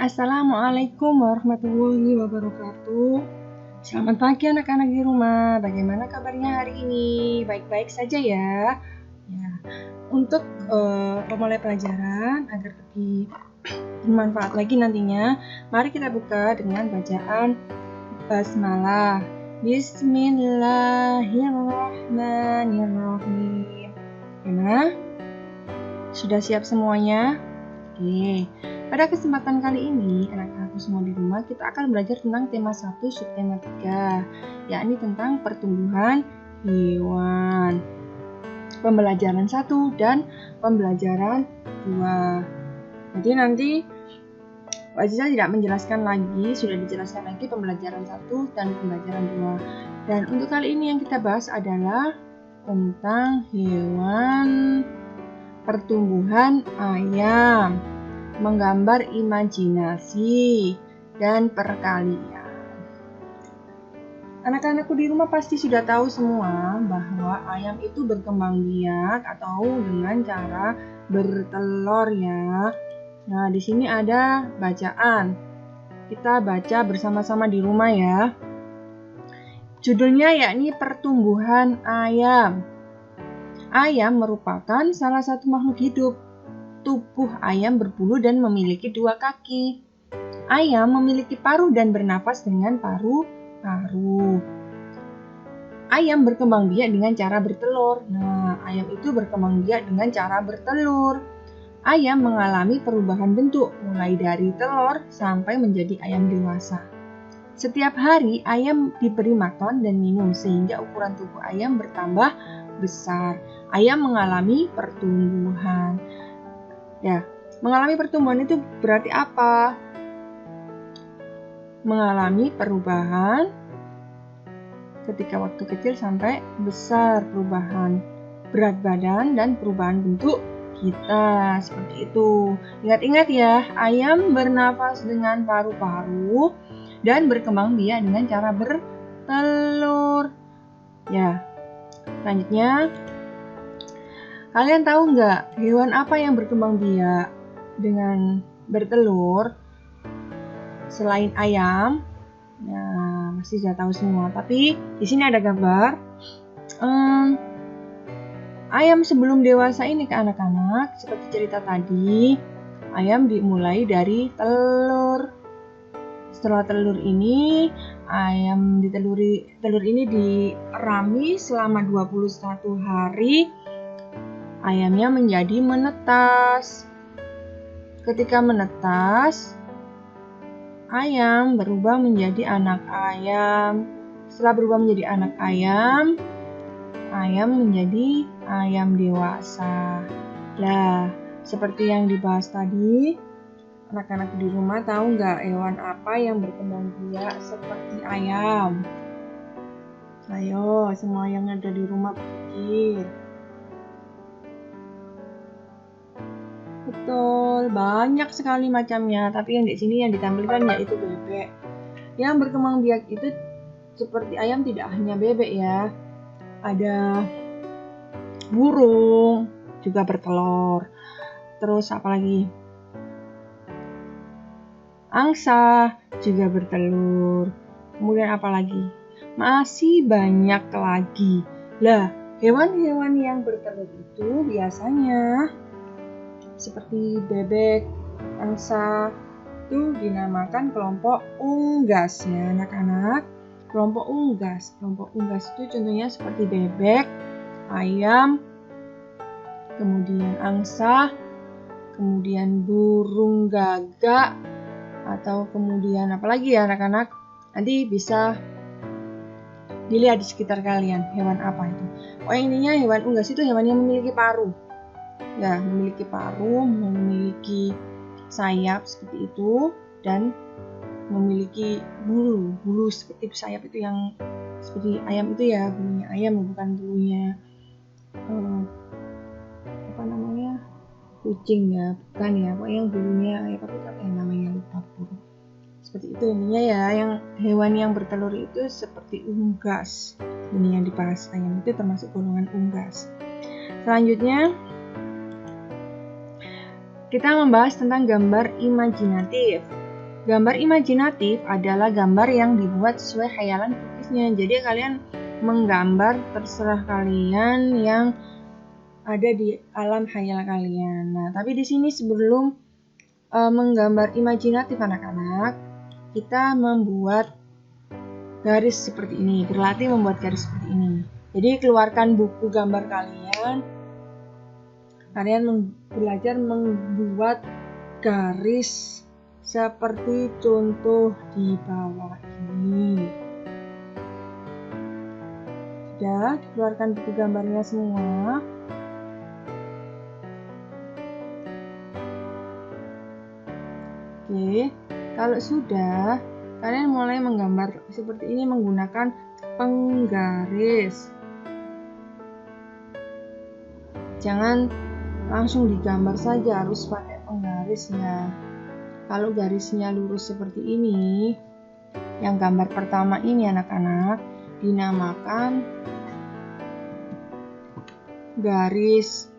Assalamualaikum warahmatullahi wabarakatuh. Selamat pagi anak-anak di rumah. Bagaimana kabarnya hari ini? Baik-baik saja ya. Untuk memulai pelajaran agar lebih bermanfaat lagi nantinya, mari kita buka dengan bacaan basmalah. Bismillahirrahmanirrahim. Gimana? Sudah siap semuanya? Oke. Pada kesempatan kali ini, anak-anakku semua di rumah, kita akan belajar tentang tema 1 subtema 3, yakni tentang pertumbuhan hewan. Pembelajaran 1 dan pembelajaran 2. Jadi nanti Pak Aziza tidak menjelaskan lagi, sudah dijelaskan lagi pembelajaran 1 dan pembelajaran 2. Dan untuk kali ini yang kita bahas adalah tentang hewan pertumbuhan ayam, menggambar imajinasi, dan perkalian. Anak-anakku di rumah pasti sudah tahu semua bahwa ayam itu berkembang biak atau dengan cara bertelur ya. Nah, di sini ada bacaan. Kita baca bersama-sama di rumah ya. Judulnya yakni pertumbuhan ayam. Ayam merupakan salah satu makhluk hidup. Tubuh ayam berbulu dan memiliki 2 kaki. Ayam memiliki paruh dan bernafas dengan paru-paru. Ayam berkembang biak dengan cara bertelur. Nah, ayam itu berkembang biak dengan cara bertelur. Ayam mengalami perubahan bentuk, mulai dari telur sampai menjadi ayam dewasa. Setiap hari, ayam diberi makan dan minum sehingga ukuran tubuh ayam bertambah besar. Ayam mengalami pertumbuhan. Ya, mengalami pertumbuhan itu berarti apa? Mengalami perubahan ketika waktu kecil sampai besar, perubahan berat badan dan perubahan bentuk kita, seperti itu. Ingat-ingat ya, ayam bernafas dengan paru-paru dan berkembang biak dengan cara bertelur. Ya, selanjutnya, kalian tahu nggak hewan apa yang berkembang biak dengan bertelur selain ayam? Nah, pasti sudah tahu semua. Tapi di sini ada gambar. Ayam sebelum dewasa ini ke anak-anak, seperti cerita tadi, ayam dimulai dari telur. Setelah telur ini, telur ini dirami selama 21 hari. Ayamnya menjadi menetas. Ketika menetas, ayam berubah menjadi anak ayam. Setelah berubah menjadi anak ayam, ayam menjadi ayam dewasa. Lah, seperti yang dibahas tadi, anak-anak di rumah tahu nggak hewan apa yang berkembang biak seperti ayam? Ayo, semua yang ada di rumah pikir. Betul, banyak sekali macamnya, tapi yang di sini yang ditampilkan yaitu bebek. Yang berkembang biak itu seperti ayam tidak hanya bebek ya. Ada burung juga bertelur. Terus apa lagi? Angsa juga bertelur. Kemudian apa lagi? Masih banyak lagi. Lah, hewan-hewan yang bertelur itu biasanya seperti bebek, angsa, itu dinamakan kelompok unggas ya anak-anak. Kelompok unggas itu contohnya seperti bebek, ayam, kemudian angsa, kemudian burung gagak, atau kemudian apa lagi ya anak-anak? Nanti bisa dilihat di sekitar kalian hewan apa itu. Intinya hewan unggas itu hewan yang memiliki paruh. Ya, memiliki paruh, memiliki sayap seperti itu, dan memiliki bulu seperti sayap itu yang seperti ayam itu ya, bulunya ayam bukan bulunya kucing ya, bukan ya, pokoknya yang bulunya ayam apa yang namanya lupa burung. Seperti itu intinya ya, yang hewan yang bertelur itu seperti unggas. Ini yang dibahas ayam itu termasuk golongan unggas. Selanjutnya kita membahas tentang gambar imajinatif. Gambar imajinatif adalah gambar yang dibuat sesuai khayalan pelukisnya. Jadi kalian menggambar terserah kalian yang ada di alam khayal kalian. Nah, tapi di sini sebelum menggambar imajinatif anak-anak, kita membuat garis seperti ini, berlatih membuat garis seperti ini. Jadi keluarkan buku gambar kalian belajar membuat garis seperti contoh di bawah ini. Sudah, keluarkan buku gambarnya semua. Oke, kalau sudah, kalian mulai menggambar seperti ini menggunakan penggaris. Jangan langsung digambar saja, harus pakai penggaris ya. Kalau garisnya lurus seperti ini, yang gambar pertama ini anak-anak dinamakan garis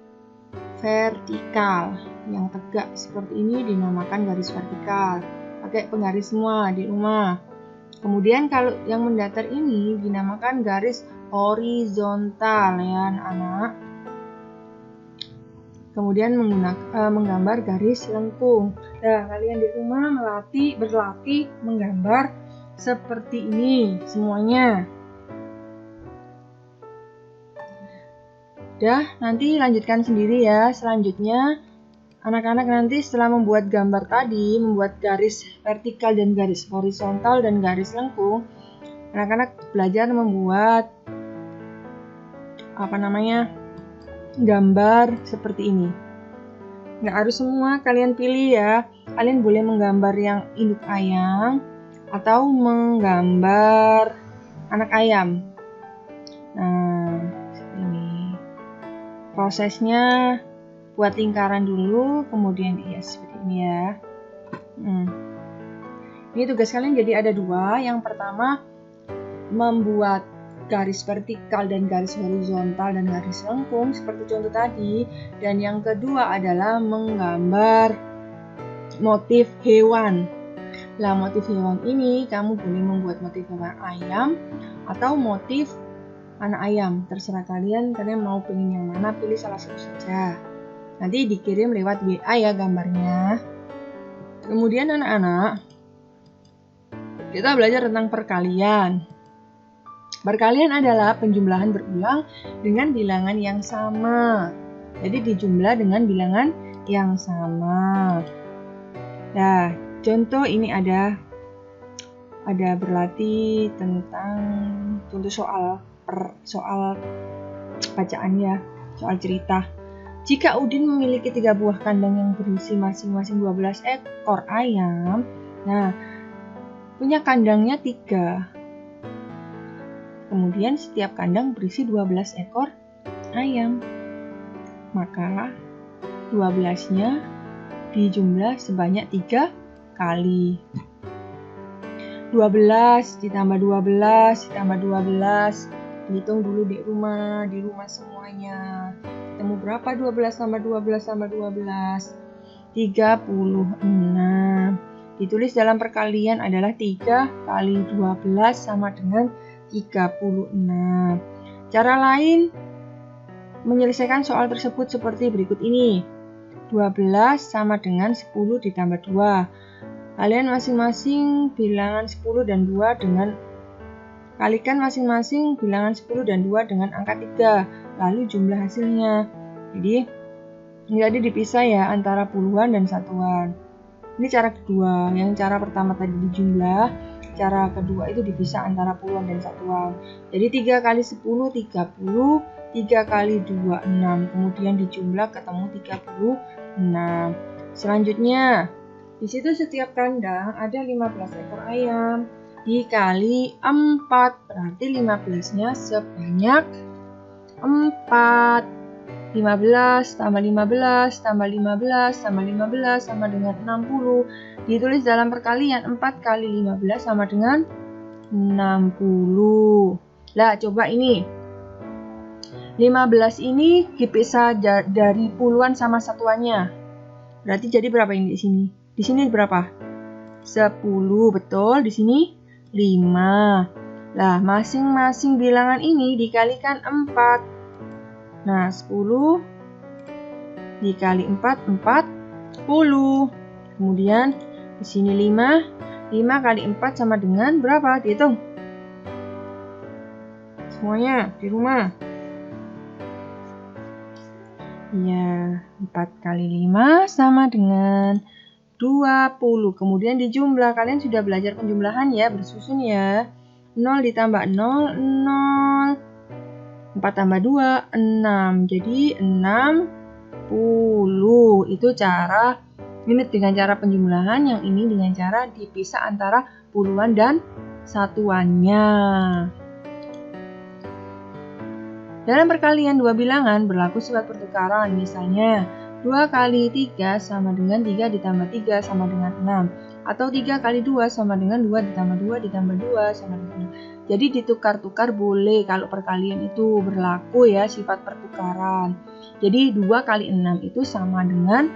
vertikal. Yang tegak seperti ini dinamakan garis vertikal. Pakai penggaris semua di rumah. Kemudian kalau yang mendatar ini dinamakan garis horizontal ya anak-anak. Kemudian menggambar garis lengkung. Nah, kalian di rumah berlatih menggambar seperti ini semuanya. Udah, nanti lanjutkan sendiri ya. Selanjutnya anak-anak nanti setelah membuat gambar tadi, membuat garis vertikal dan garis horizontal dan garis lengkung, anak-anak belajar membuat gambar seperti ini. Nggak harus semua kalian pilih ya. Kalian boleh menggambar yang induk ayam atau menggambar anak ayam. Nah, seperti ini. Prosesnya buat lingkaran dulu, kemudian dihias seperti ini ya. Ini tugas kalian jadi ada dua. Yang pertama membuat garis vertikal dan garis horizontal dan garis lengkung seperti contoh tadi. Dan yang kedua adalah menggambar motif hewan. Lah motif hewan ini kamu boleh membuat motif hewan ayam atau motif anak ayam. Terserah kalian mau pilih yang mana, pilih salah satu saja. Nanti dikirim lewat WA ya gambarnya. Kemudian anak-anak, kita belajar tentang perkalian. Perkalian adalah penjumlahan berulang dengan bilangan yang sama. Jadi dijumlah dengan bilangan yang sama. Nah, contoh ini ada berlatih tentang contoh soal bacaan ya, soal cerita. Jika Udin memiliki 3 buah kandang yang berisi masing-masing 12 ekor ayam, nah punya kandangnya 3. Kemudian setiap kandang berisi 12 ekor ayam. Maka 12-nya dijumlah sebanyak 3 kali. 12 ditambah 12 ditambah 12. Dihitung dulu di rumah semuanya. Ketemu berapa 12 tambah 12 tambah 12? 36. Ditulis dalam perkalian adalah 3 kali 12 sama dengan 36. Cara lain menyelesaikan soal tersebut seperti berikut ini. 12 sama dengan 10 ditambah 2. Kalian masing-masing bilangan 10 dan 2 dengan kalikan masing-masing bilangan 10 dan 2 dengan angka 3. Lalu jumlah hasilnya. Jadi dipisah ya antara puluhan dan satuan. Ini cara kedua. Yang cara pertama tadi dijumlah, cara kedua itu dipisah antara puluhan dan satuan. Jadi 3 kali 10 30, 3 kali 2 6. Kemudian dijumlah ketemu 36. Selanjutnya, di situ setiap kandang ada 15 ekor ayam. Dikali 4, berarti 15-nya sebanyak 4. 15 tambah 15 tambah 15 tambah 15 sama dengan 60. Ditulis dalam perkalian 4 kali 15 sama dengan 60. Lah coba ini 15 ini dipisah dari puluhan sama satuannya. Berarti jadi berapa ini di sini? Di sini berapa? 10, betul. Di sini 5. Lah, masing-masing bilangan ini dikalikan 4. Nah, 10 dikali 4, 40. Kemudian di sini 5. 5 kali 4 sama dengan berapa? Dihitung. Semuanya di rumah. Ya, 4 kali 5 sama dengan 20. Kemudian dijumlah. Kalian sudah belajar penjumlahan ya, bersusun ya. 0 ditambah 0, 0. 4 tambah 2, 6. Jadi 60. Itu cara ini dengan cara penjumlahan, yang ini dengan cara dipisah antara puluhan dan satuannya. Dalam perkalian dua bilangan berlaku sifat pertukaran. Misalnya 2 kali 3 sama dengan 3 ditambah 3 sama dengan 6. Atau 3 kali 2 sama dengan 2 ditambah 2 ditambah 2 sama dengan 6. Jadi ditukar-tukar boleh kalau perkalian itu berlaku ya, sifat pertukaran. Jadi 2 kali 6 itu sama dengan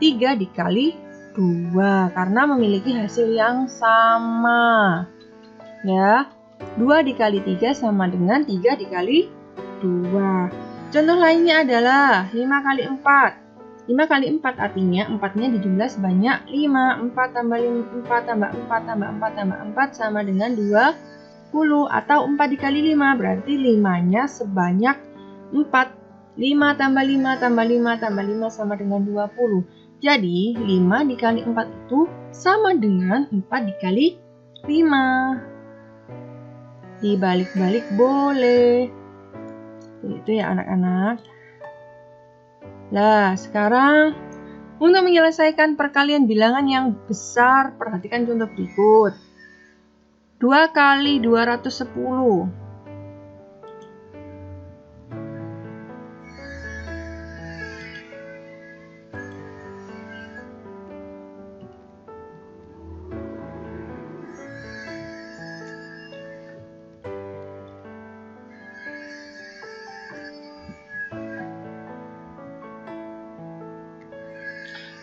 3 dikali 2 karena memiliki hasil yang sama. Ya, 2 dikali 3 sama dengan 3 dikali 2. Contoh lainnya adalah 5 kali 4. 5 kali 4 artinya 4-nya dijumlah sebanyak 5. 4 tambah 5, 4 tambah 4 tambah 4 tambah 4 sama dengan 20. Atau 4 dikali 5 berarti 5-nya sebanyak 4. 5 tambah 5 tambah 5 tambah 5 sama dengan 20. Jadi 5 dikali 4 itu sama dengan 4 dikali 5. Dibalik-balik boleh. Itu ya anak-anak. Nah, sekarang untuk menyelesaikan perkalian bilangan yang besar, perhatikan contoh berikut. 2 kali 210.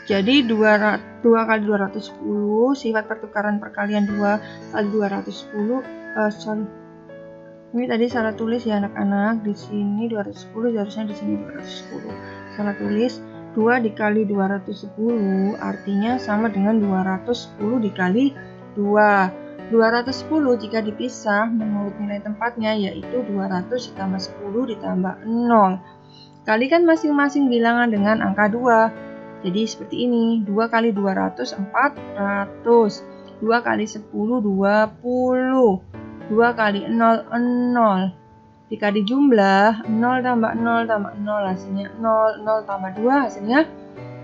Jadi 2 kali 210, sifat pertukaran perkalian 2 kali 210, ini tadi salah tulis ya anak-anak, di sini 210, harusnya di sini 210. Salah tulis, 2 dikali 210 artinya sama dengan 210 dikali 2. 210 jika dipisah menurut nilai tempatnya yaitu 200 ditambah 10 ditambah 0. Kalikan masing-masing bilangan dengan angka 2. Jadi seperti ini, 2 kali 200, 400. 2 kali 10, 20. 2 kali 0, 0. Jika dijumlah, 0 tambah 0 tambah 0 hasilnya 0. 0 tambah 2 hasilnya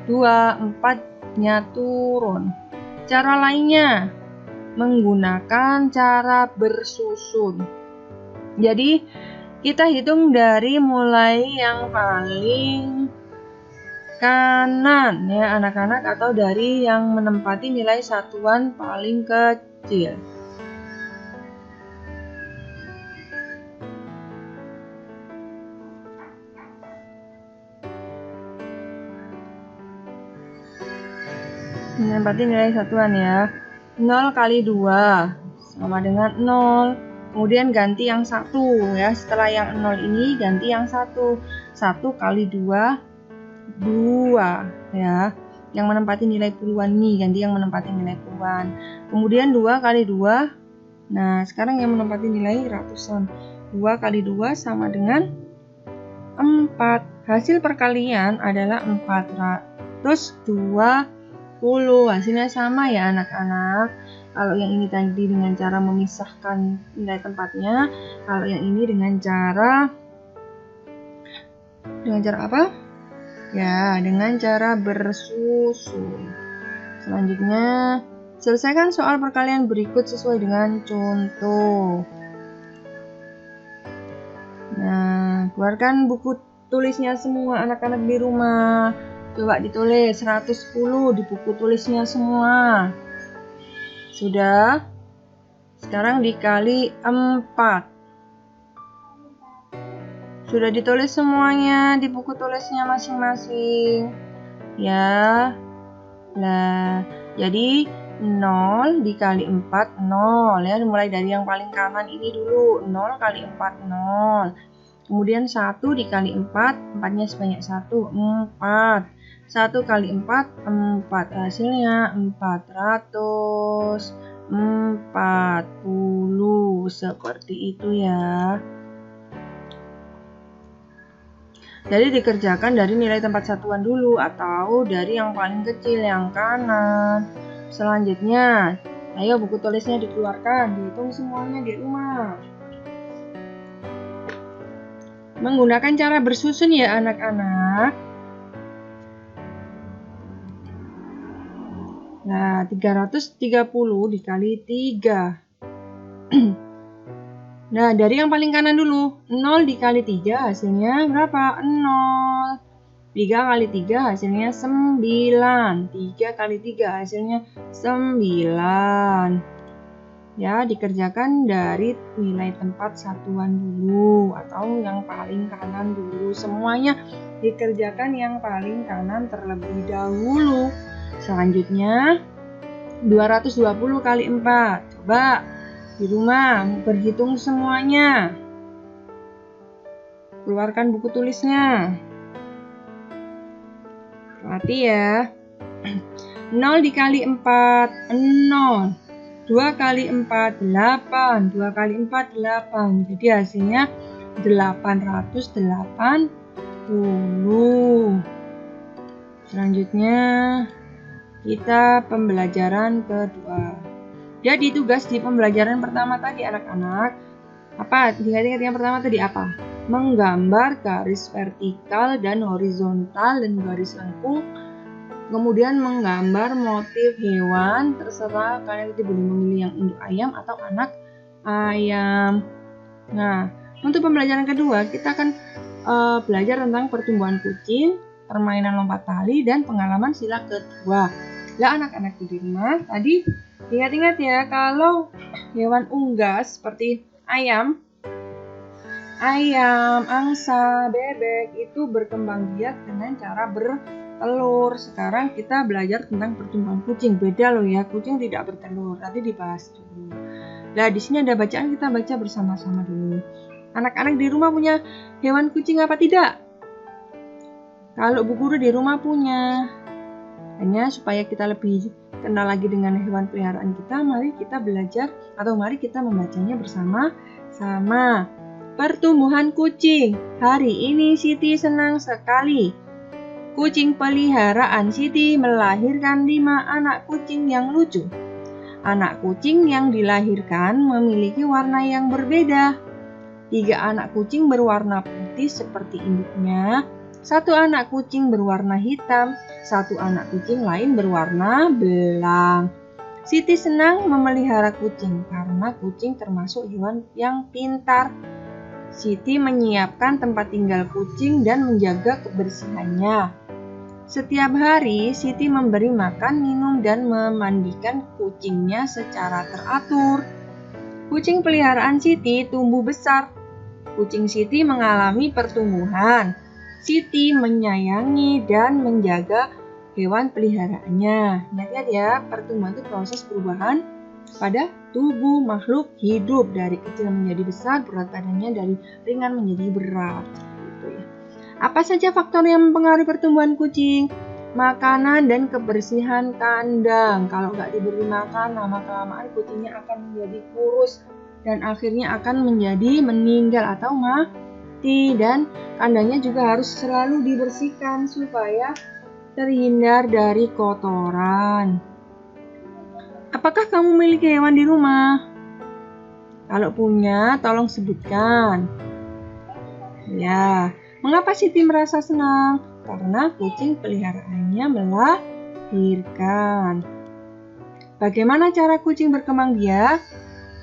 2. 4-nya turun. Cara lainnya, menggunakan cara bersusun. Jadi, kita hitung dari mulai yang paling kanan ya anak-anak, atau dari yang menempati nilai satuan paling kecil. Menempati nilai satuan ya. 0 kali 2 sama dengan 0. Kemudian ganti yang 1 ya. Setelah yang 0 ini ganti yang 1. 1 kali 2 2 ya, yang menempati nilai puluhan nih, ganti yang menempati nilai puluhan. Kemudian 2 kali 2, nah sekarang yang menempati nilai ratusan. 2 kali 2 sama dengan 4. Hasil perkalian adalah 420. Hasilnya sama ya anak-anak. Kalau yang ini tadi dengan cara memisahkan nilai tempatnya, kalau yang ini dengan cara apa? Ya, dengan cara bersusun. Selanjutnya, selesaikan soal perkalian berikut sesuai dengan contoh. Nah, keluarkan buku tulisnya semua anak-anak di rumah. Coba ditulis 110 di buku tulisnya semua. Sudah? Sekarang dikali 4. Sudah ditulis semuanya di buku tulisnya masing-masing. Ya. Nah, jadi 0 dikali 4, 0 ya. Mulai dari yang paling kanan ini dulu. 0 kali 4, 0. Kemudian 1 dikali 4, 4-nya sebanyak 1, 4. 1 kali 4, 4. Hasilnya 440. Seperti itu ya. Jadi dikerjakan dari nilai tempat satuan dulu atau dari yang paling kecil yang kanan. Selanjutnya, ayo buku tulisnya dikeluarkan, dihitung semuanya di rumah. Menggunakan cara bersusun ya anak-anak. Nah, 330 dikali 3. Nah, dari yang paling kanan dulu. 0 dikali 3 hasilnya berapa? 0. 3 kali 3 hasilnya 9. 3 kali 3 hasilnya 9. Ya, dikerjakan dari nilai tempat satuan dulu atau yang paling kanan dulu. Semuanya dikerjakan yang paling kanan terlebih dahulu. Selanjutnya 220 kali 4. Coba di rumah berhitung semuanya. Keluarkan buku tulisnya. Perhati ya. 0 dikali 4, 0. 2 kali 4, 8. 2 kali 4, 8. Jadi hasilnya 880. Selanjutnya kita pembelajaran kedua. Jadi tugas di pembelajaran pertama tadi anak-anak, apa? Ingat-ingat yang pertama tadi apa? Menggambar garis vertikal dan horizontal dan garis lengkung. Kemudian menggambar motif hewan, terserah kalian nanti boleh memilih yang induk ayam atau anak ayam. Nah, untuk pembelajaran kedua kita akan belajar tentang pertumbuhan kucing, permainan lompat tali, dan pengalaman sila kedua. Lah anak-anak di rumah tadi ingat-ingat ya, kalau hewan unggas seperti ayam, angsa, bebek itu berkembang biak dengan cara bertelur. Sekarang kita belajar tentang pertumbuhan kucing. Beda loh ya, kucing tidak bertelur. Tadi dibahas dulu. Nah, di sini ada bacaan, kita baca bersama-sama dulu. Anak-anak di rumah punya hewan kucing apa tidak? Kalau Bu Guru di rumah punya. Hanya supaya kita lebih kenal lagi dengan hewan peliharaan kita, mari kita belajar atau mari kita membacanya bersama-sama. Pertumbuhan kucing. Hari ini Siti senang sekali. Kucing peliharaan Siti melahirkan 5 anak kucing yang lucu. Anak kucing yang dilahirkan memiliki warna yang berbeda. 3 anak kucing berwarna putih seperti induknya. 1 anak kucing berwarna hitam, 1 anak kucing lain berwarna belang. Siti senang memelihara kucing karena kucing termasuk hewan yang pintar. Siti menyiapkan tempat tinggal kucing dan menjaga kebersihannya. Setiap hari, Siti memberi makan, minum, dan memandikan kucingnya secara teratur. Kucing peliharaan Siti tumbuh besar. Kucing Siti mengalami pertumbuhan. Siti menyayangi dan menjaga hewan peliharaannya. Ingat ya, pertumbuhan itu proses perubahan pada tubuh makhluk hidup dari kecil menjadi besar, berat badannya dari ringan menjadi berat. Gitu ya. Apa saja faktor yang mempengaruhi pertumbuhan kucing? Makanan dan kebersihan kandang. Kalau nggak diberi makan, lama-kelamaan kucingnya akan menjadi kurus dan akhirnya akan menjadi meninggal atau mati. Dan kandangnya juga harus selalu dibersihkan supaya terhindar dari kotoran. Apakah kamu memiliki hewan di rumah? Kalau punya, tolong sebutkan. Ya, mengapa Siti merasa senang? Karena kucing peliharaannya melahirkan. Bagaimana cara kucing berkembang biak?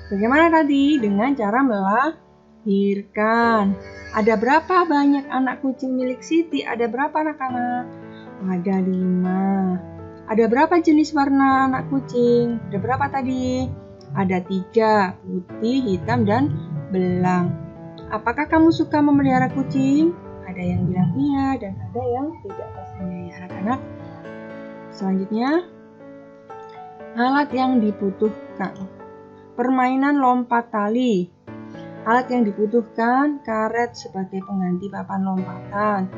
Bagaimana tadi? Dengan cara melahirkan. Ada berapa banyak anak kucing milik Siti? Ada berapa anak-anak? Ada 5. Ada berapa jenis warna anak kucing? Ada berapa tadi? Ada 3, putih, hitam, dan belang. Apakah kamu suka memelihara kucing? Ada yang bilang iya dan ada yang tidak pastinya ya anak-anak. Selanjutnya, Alat yang dibutuhkan. Permainan lompat tali. Alat yang dibutuhkan, karet sebagai pengganti papan lompatan.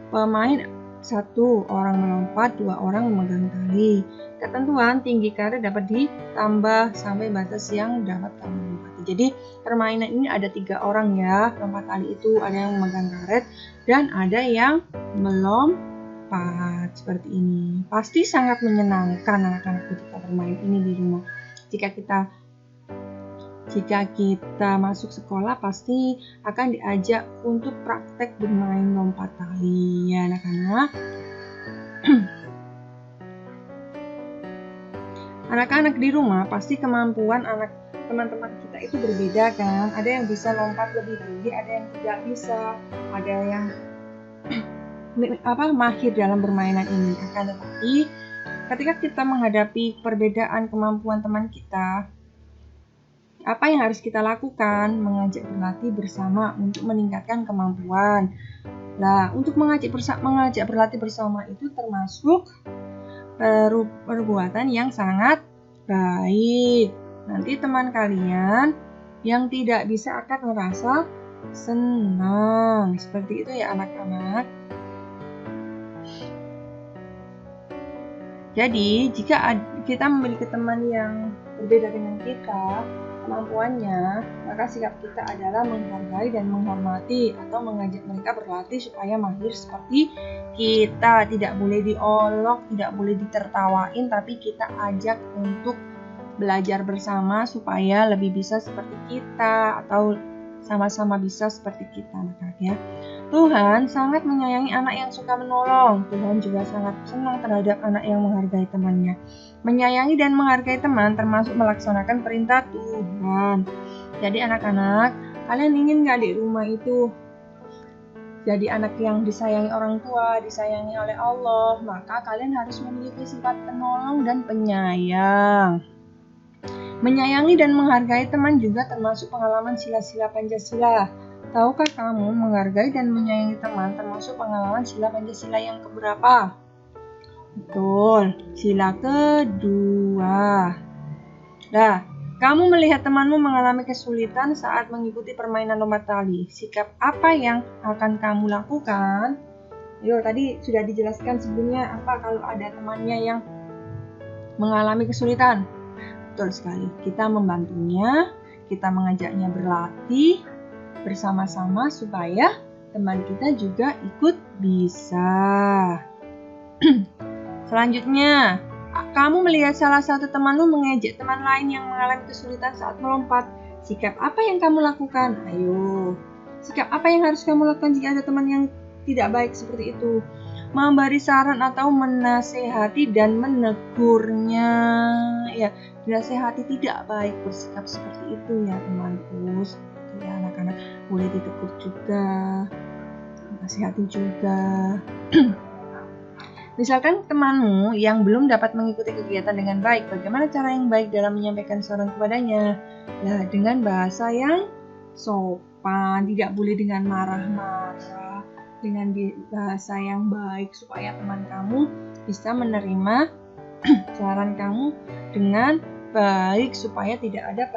Pemain 1 orang melompat, 2 orang memegang tali. Ketentuan tinggi karet dapat ditambah sampai batas yang dapat kamu lompati. Jadi permainan ini ada 3 orang ya. Lompat tali itu ada yang memegang karet dan ada yang melompat seperti ini. Pasti sangat menyenangkan anak-anak ketika bermain ini di rumah. Jika kita masuk sekolah pasti akan diajak untuk praktek bermain lompat tali ya anak-anak. Anak-anak di rumah pasti kemampuan teman-teman kita itu berbeda kan. Ada yang bisa lompat lebih tinggi, ada yang tidak bisa, ada yang mahir dalam permainan ini. Akan tetapi ketika kita menghadapi perbedaan kemampuan teman kita, apa yang harus kita lakukan? Mengajak berlatih bersama untuk meningkatkan kemampuan. Nah, untuk mengajak berlatih bersama itu termasuk perbuatan yang sangat baik. Nanti teman kalian yang tidak bisa akan merasa senang. Seperti itu ya anak-anak. Jadi, jika kita memiliki teman yang berbeda dengan kita, kemampuannya, maka sikap kita adalah menghargai dan menghormati atau mengajak mereka berlatih supaya mahir seperti kita. Tidak boleh diolok, tidak boleh ditertawain, tapi kita ajak untuk belajar bersama supaya lebih bisa seperti kita atau sama-sama bisa seperti kita anak-anak ya. Tuhan sangat menyayangi anak yang suka menolong. Tuhan juga sangat senang terhadap anak yang menghargai temannya. Menyayangi dan menghargai teman termasuk melaksanakan perintah Tuhan. Jadi anak-anak, kalian ingin gak di rumah itu jadi anak yang disayangi orang tua, disayangi oleh Allah? Maka kalian harus memiliki sifat penolong dan penyayang. Menyayangi dan menghargai teman juga termasuk pengalaman sila-sila Pancasila. Tahukah kamu menghargai dan menyayangi teman termasuk pengalaman sila Pancasila yang keberapa? Betul, sila kedua. Nah, kamu melihat temanmu mengalami kesulitan saat mengikuti permainan lompat tali. Sikap apa yang akan kamu lakukan? Yo, tadi sudah dijelaskan sebelumnya apa kalau ada temannya yang mengalami kesulitan. Betul sekali, kita membantunya, kita mengajaknya berlatih bersama-sama supaya teman kita juga ikut bisa. Selanjutnya, kamu melihat salah satu temanmu mengejek teman lain yang mengalami kesulitan saat melompat. Sikap apa yang kamu lakukan? Ayo, sikap apa yang harus kamu lakukan jika ada teman yang tidak baik seperti itu? Memberi saran atau menasehati dan menegurnya. Ya, dinasehati tidak baik bersikap seperti itu ya temanku. Ya anak-anak boleh ditegur juga, nasihati juga. Misalkan temanmu yang belum dapat mengikuti kegiatan dengan baik, bagaimana cara yang baik dalam menyampaikan saran kepadanya? Nah, dengan bahasa yang sopan, tidak boleh dengan marah-marah, dengan bahasa yang baik supaya teman kamu bisa menerima saran kamu dengan baik supaya tidak ada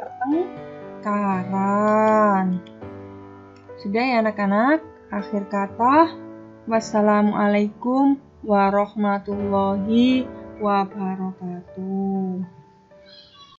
pertengkaran. Sudah ya anak-anak, akhir kata, wassalamualaikum warahmatullahi wabarakatuh.